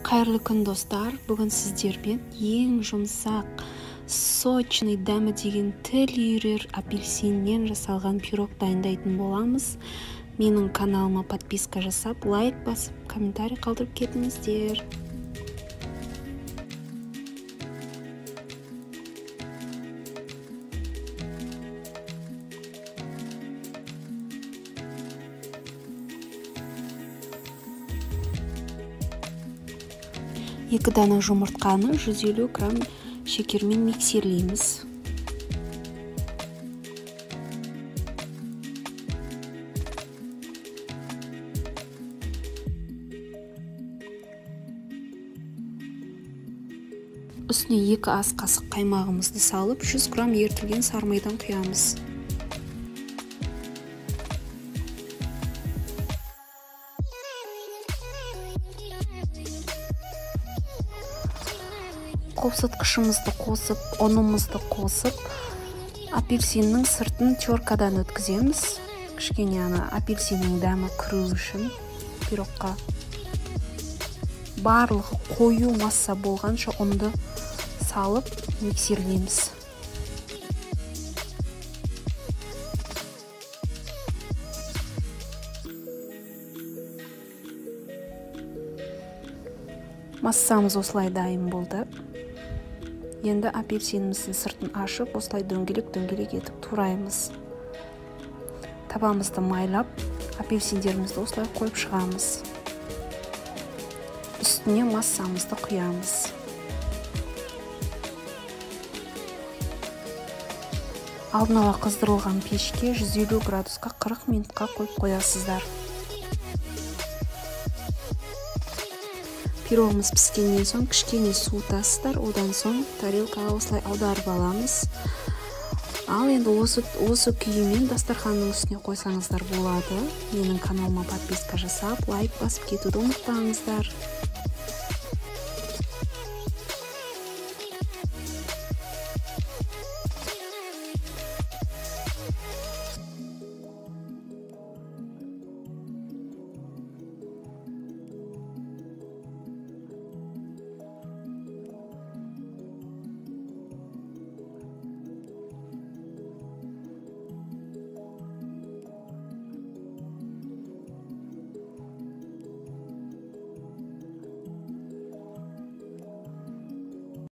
Қайырлы күн достар, бүгін сіздермен ең жұмсақ, сочный дәмі деген тіл үйірер апельсиннен жасалған пирог дайындайтын боламыз. Менің каналыма подписка жасап, лайк басып, комментарий қалдырып кетіңіздер. Екі дана жұмыртқаны 150 грамм шекермен миксерлейміз. Үстіне 2 ас қасық қаймағымызды салып, 100 грамм ерітілген сары майдан құямыз. Қопсытқышымызды қосып, ұнымызды қосып, апельсиннің сыртын теркадан өткіземіз. Кішкене апельсиннің дәмі кіру үшін пирогқа. Барлығы қою масса болғанша ұнды салып миксерлейміз. Массамыз осылай дайын болды. Енді апельсиніміздің сыртын ашып, осылай дөңгелек етіп тураймыз. Табамызды майлап, апельсиндерімізді осылай қойып шығамыз. Үстіне массамызды құямыз. Алдын ала қыздырылған пешке 150 градусқа 40 минутқа қойып қоясыздар. Пирогымыз піскеннен соң кішкене су тастар, одан соң тарелкаға осылай аударып аламыз. Ал енді осы күйімен дастарханның үстіне қойсаңыздар болады. Менің каналыма подписка жасап, лайк басып кетуді ұмытпаңыздар.